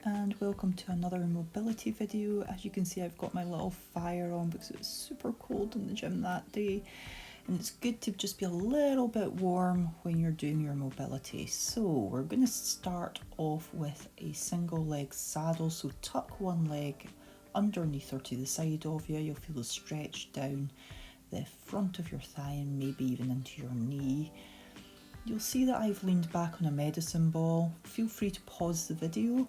Hello and welcome to another mobility video. As you can see, I've got my little fire on because it was super cold in the gym that day, and it's good to just be a little bit warm when you're doing your mobility. So we're going to start off with a single leg saddle. So tuck one leg underneath or to the side of you. You'll feel the stretch down the front of your thigh and maybe even into your knee. You'll see that I've leaned back on a medicine ball. Feel free to pause the video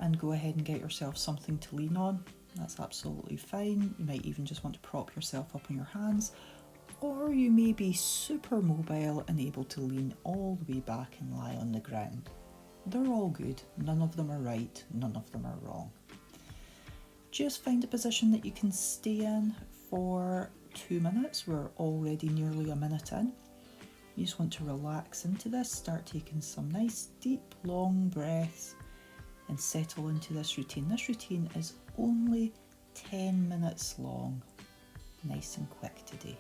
and go ahead and get yourself something to lean on. That's absolutely fine. You might even just want to prop yourself up on your hands, or you may be super mobile and able to lean all the way back and lie on the ground. They're all good. None of them are right, none of them are wrong. Just find a position that you can stay in for 2 minutes. We're already nearly a minute in. You just want to relax into this, start taking some nice deep long breaths and settle into this routine. This routine is only 10 minutes long, nice and quick today.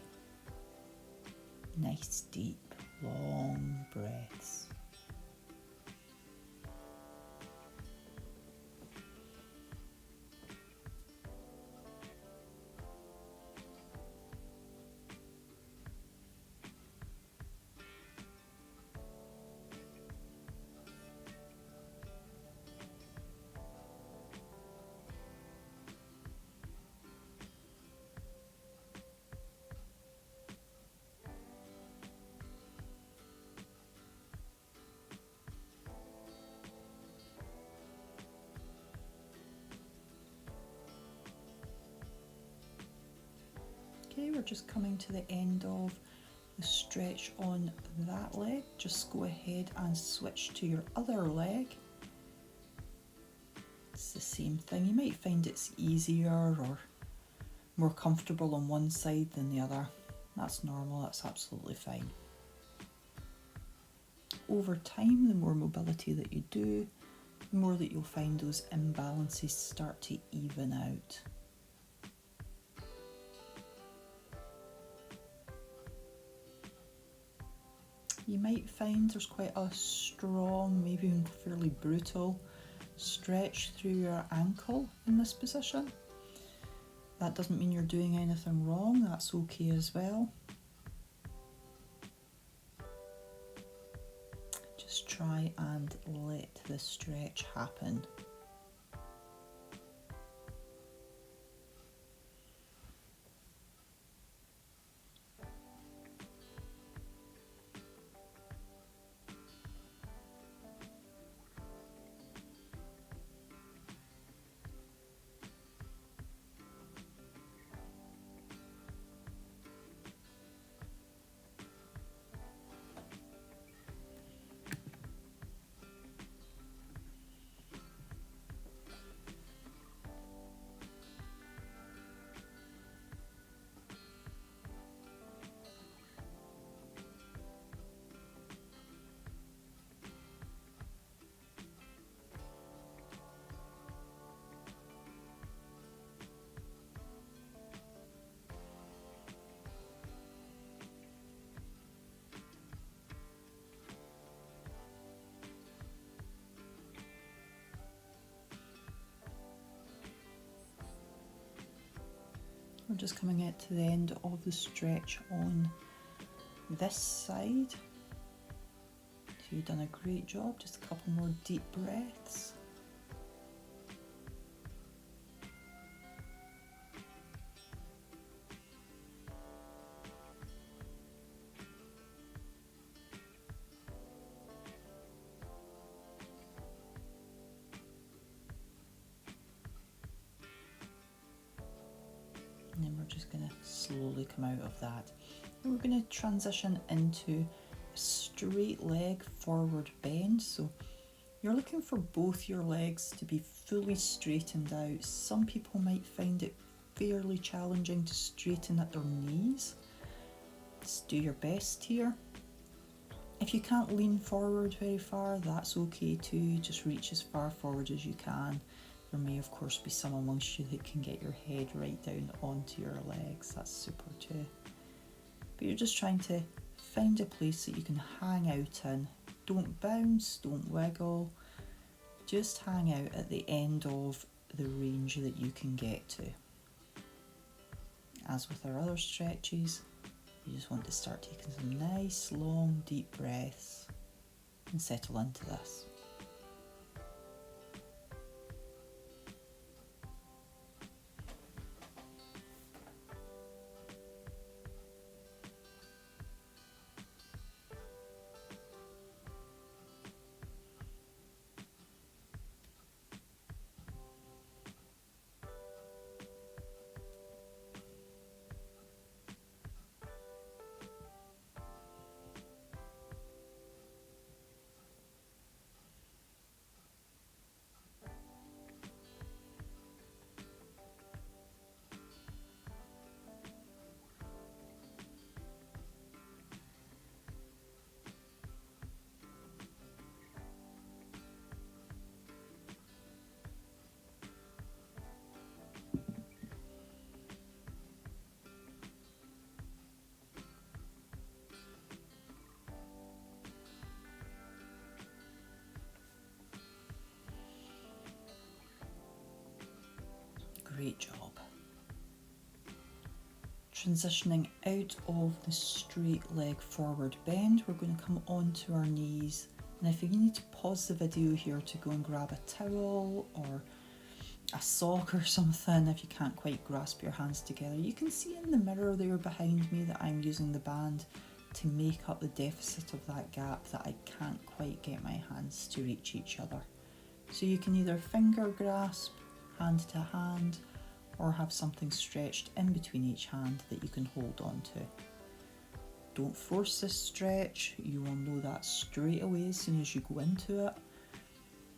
Nice deep long breaths. Okay, we're just coming to the end of the stretch on that leg. Just go ahead and switch to your other leg. It's the same thing. You might find it's easier or more comfortable on one side than the other. That's normal, that's absolutely fine. Over time, the more mobility that you do, the more that you'll find those imbalances start to even out. You might find there's quite a strong, maybe even fairly brutal stretch through your ankle in this position. That doesn't mean you're doing anything wrong, that's okay as well. Just try and let the stretch happen. We're just coming out to the end of the stretch on this side. So you've done a great job, just a couple more deep breaths. And then we're just going to slowly come out of that. And we're going to transition into a straight leg forward bend. So you're looking for both your legs to be fully straightened out. Some people might find it fairly challenging to straighten at their knees. Just do your best here. If you can't lean forward very far, that's okay too. Just reach as far forward as you can. There may of course be some amongst you that can get your head right down onto your legs. That's super too. But you're just trying to find a place that you can hang out in. Don't bounce, don't wiggle. just hang out at the end of the range that you can get to. As with our other stretches, you just want to start taking some nice, long, deep breaths and settle into this. Great job. Transitioning out of the straight leg forward bend, we're going to come onto our knees. And if you need to pause the video here to go and grab a towel or a sock or something, if you can't quite grasp your hands together, you can see in the mirror there behind me that I'm using the band to make up the deficit of that gap that I can't quite get my hands to reach each other. So you can either finger grasp, hand to hand, or have something stretched in between each hand that you can hold on to. Don't force this stretch, you will know that straight away as soon as you go into it.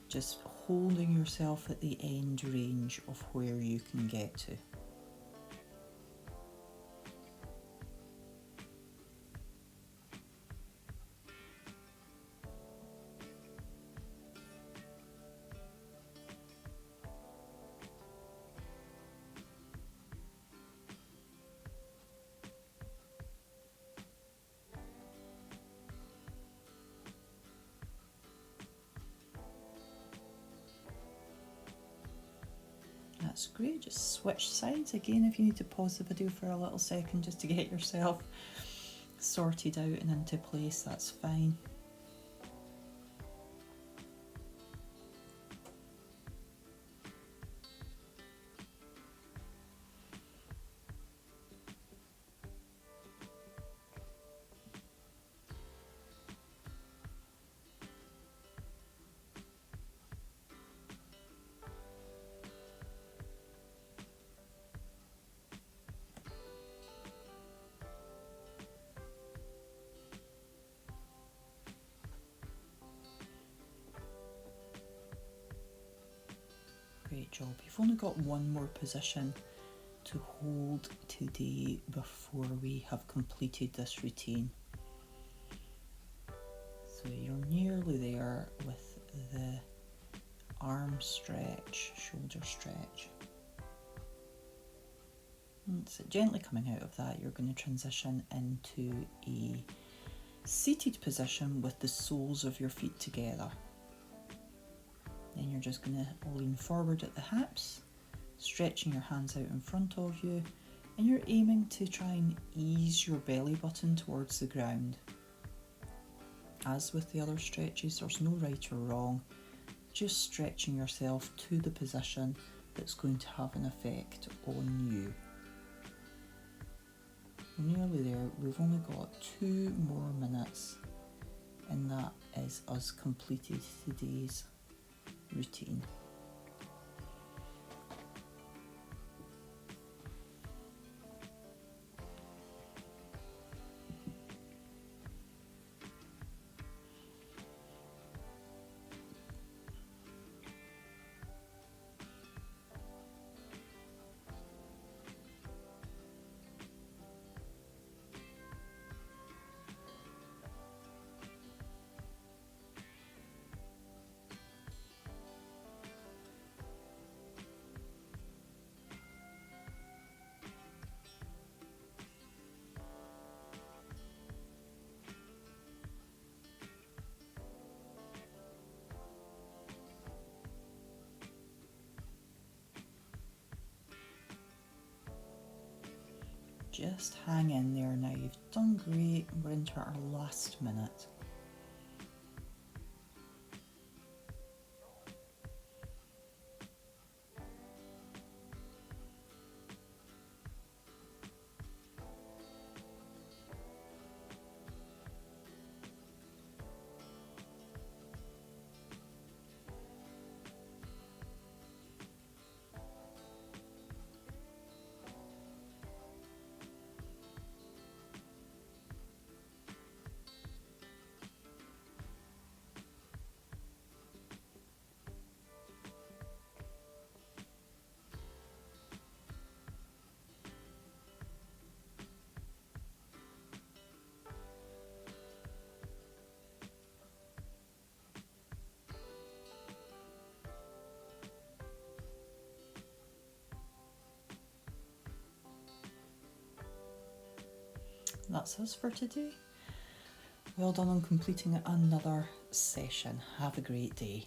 Just holding yourself at the end range of where you can get to. That's great, just switch sides again if you need to pause the video for a little second just to get yourself sorted out and into place, that's fine. Great job. You've only got one more position to hold today before we have completed this routine. So you're nearly there with the arm stretch, shoulder stretch. And so gently coming out of that, you're going to transition into a seated position with the soles of your feet together. Then you're just going to lean forward at the hips, stretching your hands out in front of you, and you're aiming to try and ease your belly button towards the ground. As with the other stretches, there's no right or wrong, just stretching yourself to the position that's going to have an effect on you. We're nearly there, we've only got 2 more minutes, and that is us completed today's routine. just hang in there now. You've done great. We're into our last minute. That's us for today. Well done on completing another session. Have a great day.